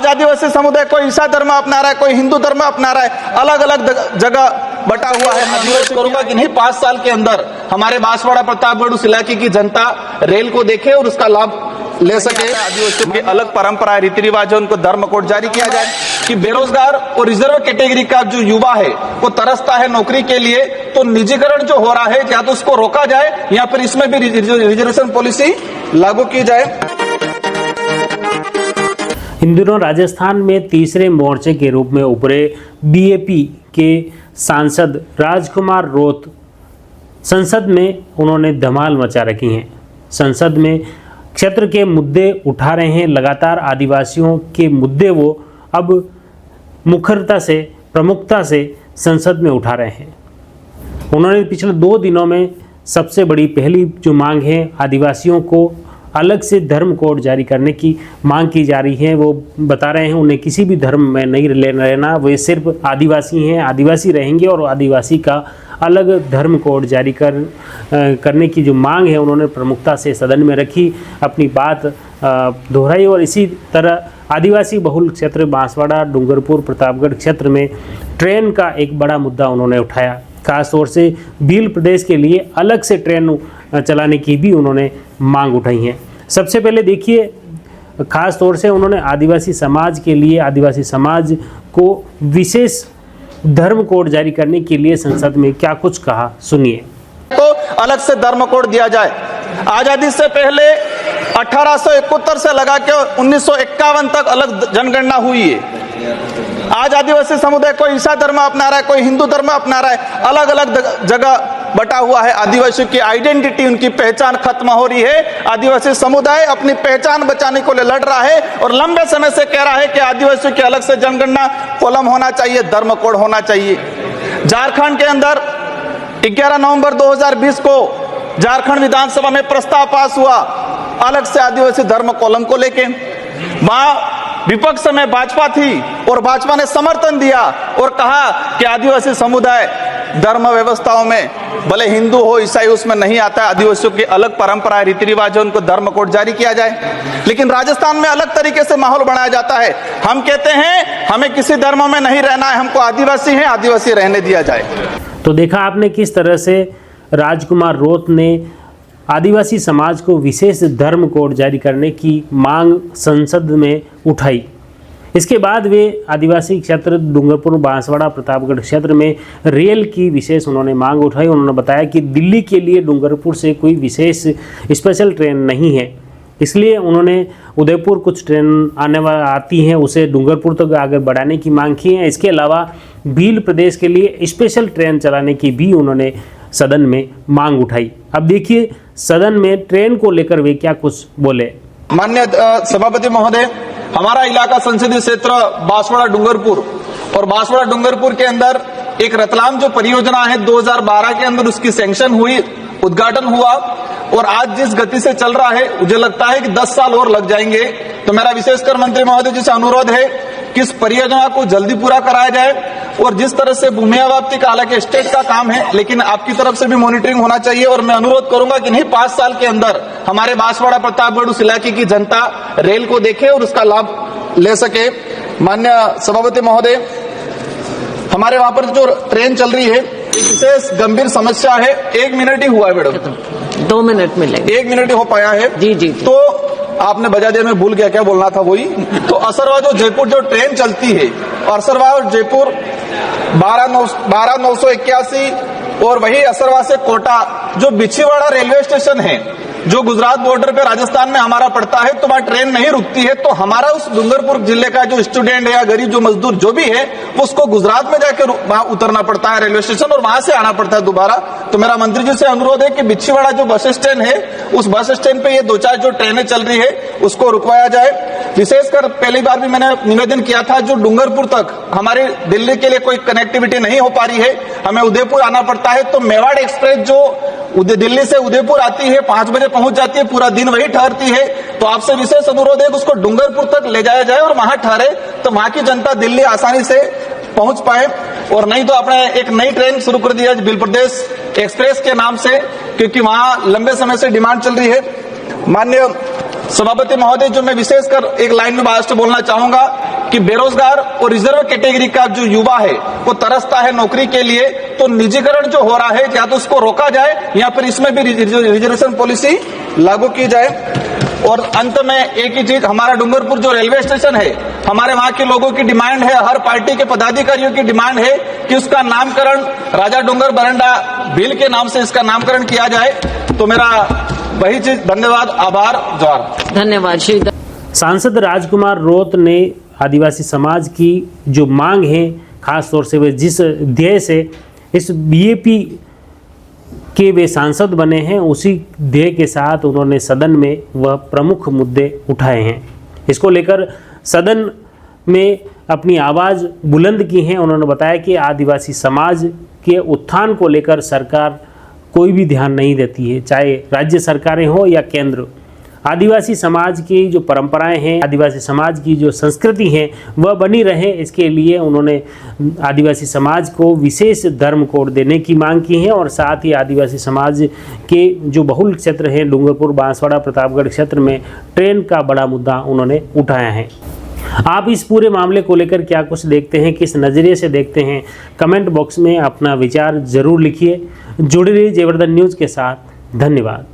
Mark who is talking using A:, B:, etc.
A: आज आदिवासी समुदाय कोई ईसा धर्म अपना रहा है, कोई हिंदू धर्म अपना रहा है, अलग अलग जगह बटा हुआ है। अनुरोध करूंगा कि नहीं 5 साल के अंदर हमारे बांसवाड़ा प्रतापगढ़ उस इलाके की जनता रेल को देखे और उसका लाभ ले सके। आदिवासियों की अलग परंपरा रीति रिवाज है, उनको धर्म कोड जारी किया जाए कि बेरोजगार और रिजर्व कैटेगरी का जो युवा है वो तरसता है नौकरी के लिए, तो निजीकरण जो हो रहा है या तो उसको रोका जाए या फिर इसमें भी रिजर्वेशन पॉलिसी लागू की जाए।
B: इन दिनों राजस्थान में तीसरे मोर्चे के रूप में उभरे बीएपी के सांसद राजकुमार रोत संसद में उन्होंने धमाल मचा रखी है। संसद में क्षेत्र के मुद्दे उठा रहे हैं। लगातार आदिवासियों के मुद्दे वो अब मुखरता से प्रमुखता से संसद में उठा रहे हैं। उन्होंने पिछले 2 दिनों में सबसे बड़ी पहली जो मांग है, आदिवासियों को अलग से धर्म कोड जारी करने की मांग की जा रही है। वो बता रहे हैं उन्हें किसी भी धर्म में नहीं रहना, वे सिर्फ आदिवासी हैं, आदिवासी रहेंगे और आदिवासी का अलग धर्म कोड जारी करने की जो मांग है उन्होंने प्रमुखता से सदन में रखी, अपनी बात दोहराई। और इसी तरह आदिवासी बहुल क्षेत्र बांसवाड़ा, डूंगरपुर, प्रतापगढ़ क्षेत्र में ट्रेन का एक बड़ा मुद्दा उन्होंने उठाया। खासतौर से भील प्रदेश के लिए अलग से ट्रेन चलाने की भी उन्होंने मांग उठाई है। सबसे पहले देखिए, खास तौर से उन्होंने आदिवासी समाज के लिए, आदिवासी समाज को विशेष धर्म कोड जारी करने के लिए संसद में क्या कुछ कहा, सुनिए।
A: तो अलग से धर्म कोड दिया जाए। आजादी से पहले 1871 से लगा के 1951 तक अलग जनगणना हुई है। आज आदिवासी समुदाय कोई ईसा धर्म अपना रहा है, कोई हिंदू धर्म अपना रहा है, अलग अलग जगह बटा हुआ है। आदिवासियों की आइडेंटिटी, उनकी पहचान खत्म हो रही है। आदिवासी समुदाय अपनी पहचान बचाने को लड़ रहा है और लंबे समय से कह रहा है कि आदिवासियों की अलग से जनगणना कॉलम होना चाहिए, धर्म कोड होना चाहिए। झारखंड के अंदर 11 नवंबर 2020 को झारखंड विधानसभा में प्रस्ताव पास हुआ अलग से आदिवासी धर्म कॉलम को लेके। वहां विपक्ष में भाजपा थी और भाजपा ने समर्थन दिया और कहा कि आदिवासी समुदाय धर्म व्यवस्थाओं में भले हिंदू हो ईसाई उसमें नहीं आता, आदिवासियों की अलग परंपरा रीति रिवाज है, उनको धर्म कोड जारी किया जाए। लेकिन राजस्थान में अलग तरीके से माहौल बनाया जाता है। हम कहते हैं हमें किसी धर्म में नहीं रहना है, हमको आदिवासी हैं, आदिवासी रहने दिया जाए।
B: तो देखा आपने किस तरह से राजकुमार रोत ने आदिवासी समाज को विशेष धर्म कोड जारी करने की मांग संसद में उठाई। इसके बाद वे आदिवासी क्षेत्र डूंगरपुर, बांसवाड़ा, प्रतापगढ़ क्षेत्र में रेल की विशेष उन्होंने मांग उठाई। उन्होंने बताया कि दिल्ली के लिए डूंगरपुर से कोई विशेष स्पेशल ट्रेन नहीं है, इसलिए उन्होंने उदयपुर कुछ ट्रेन आती हैं उसे डूंगरपुर तक आगे बढ़ाने की मांग की है। इसके अलावा भील प्रदेश के लिए स्पेशल ट्रेन चलाने की भी उन्होंने सदन में मांग उठाई। अब देखिए सदन में ट्रेन को लेकर वे क्या कुछ बोले।
A: माननीय सभापति महोदय, हमारा इलाका संसदीय क्षेत्र बांसवाड़ा डूंगरपुर और बांसवाड़ा डूंगरपुर के अंदर एक रतलाम जो परियोजना है 2012 के अंदर उसकी सैंक्शन हुई, उद्घाटन हुआ और आज जिस गति से चल रहा है मुझे लगता है कि 10 साल और लग जाएंगे। तो मेरा विशेषकर मंत्री महोदय जी से अनुरोध है कि इस परियोजना को जल्दी पूरा कराया जाए और जिस तरह से भूमि अवाप्ति का हालांकि स्टेट का काम है लेकिन आपकी तरफ से भी मॉनिटरिंग होना चाहिए। और मैं अनुरोध करूंगा कि नहीं 5 साल के अंदर हमारे बांसवाड़ा प्रतापगढ़ उस इलाके की जनता रेल को देखे और उसका लाभ ले सके। माननीय सभापति महोदय, हमारे वहां पर जो ट्रेन चल रही है एक विशेष गंभीर समस्या है। 1 मिनट ही हुआ है मैडम,
C: 2 मिनट में लेंगे।
A: 1 मिनट ही हो पाया है।
C: जी।
A: तो आपने बजा दिया, मैं भूल गया क्या बोलना था वही। तो असरवा जो जयपुर जो ट्रेन चलती है, असरवा और जयपुर 12,981 और वही असरवा से कोटा जो बिछीवाड़ा रेलवे स्टेशन है जो गुजरात बॉर्डर पे राजस्थान में हमारा पड़ता है, तो वहां ट्रेन नहीं रुकती है। तो हमारा उस डूंगरपुर जिले का जो स्टूडेंट है या गरीब जो मजदूर जो भी है वो उसको गुजरात में जाकर वहां उतरना पड़ता है रेलवे स्टेशन और वहां से आना पड़ता है दोबारा। तो मेरा मंत्री जी से अनुरोध है कि बिछीवाड़ा जो बस स्टैंड है उस बस स्टैंड पे ये 2-4 जो ट्रेनें चल रही है उसको रुकवाया जाए। विशेषकर पहली बार भी मैंने निवेदन किया था, जो डूंगरपुर तक हमारी दिल्ली के लिए कोई कनेक्टिविटी नहीं हो पा रही है, हमें उदयपुर आना पड़ता है। तो मेवाड़ एक्सप्रेस जो दिल्ली से उदयपुर आती है 5 बजे पहुंच जाती है, पूरा दिन वही ठहरती है। तो आपसे विशेष अनुरोध है कि उसको डूंगरपुर तक ले जाया जाए और वहां ठहरे तो वहां की जनता दिल्ली आसानी से पहुंच पाए। और नहीं तो आपने एक नई ट्रेन शुरू कर दी है भील प्रदेश एक्सप्रेस के नाम से, क्योंकि वहां लंबे समय से डिमांड चल रही है। माननीय सभापति महोदय, जो मैं विशेषकर एक लाइन में बात बोलना चाहूंगा कि बेरोजगार और रिजर्व कैटेगरी का जो युवा है वो तरसता है नौकरी के लिए, तो निजीकरण जो हो रहा है या तो उसको रोका जाए या फिर इसमें भी रिजर्वेशन पॉलिसी लागू की जाए। और अंत में एक ही चीज, हमारा डूंगरपुर जो रेलवे स्टेशन है, हमारे वहां के लोगों की डिमांड है, हर पार्टी के पदाधिकारियों की डिमांड है कि उसका नामकरण राजा डूंगर बरंडा भील के नाम से इसका नामकरण किया जाए। तो मेरा वही चीज, धन्यवाद, आभार, जोहार।
C: धन्यवाद श्री।
B: सांसद राजकुमार रोत ने आदिवासी समाज की जो मांग है, खास तौर से वे जिस ध्येय से इस बीएपी के वे सांसद बने हैं, उसी ध्येय के साथ उन्होंने सदन में वह प्रमुख मुद्दे उठाए हैं। इसको लेकर सदन में अपनी आवाज़ बुलंद की हैं। उन्होंने बताया कि आदिवासी समाज के उत्थान को लेकर सरकार कोई भी ध्यान नहीं देती है, चाहे राज्य सरकारें हो या केंद्र। आदिवासी समाज की जो परंपराएं हैं, आदिवासी समाज की जो संस्कृति है, वह बनी रहे, इसके लिए उन्होंने आदिवासी समाज को विशेष धर्म कोड देने की मांग की है। और साथ ही आदिवासी समाज के जो बहुल क्षेत्र हैं, डूंगरपुर, बांसवाड़ा, प्रतापगढ़ क्षेत्र में ट्रेन का बड़ा मुद्दा उन्होंने उठाया है। आप इस पूरे मामले को लेकर क्या कुछ देखते हैं, किस नज़रिए से देखते हैं, कमेंट बॉक्स में अपना विचार ज़रूर लिखिए। जुड़े रहिए जयवर्धन न्यूज़ के साथ। धन्यवाद।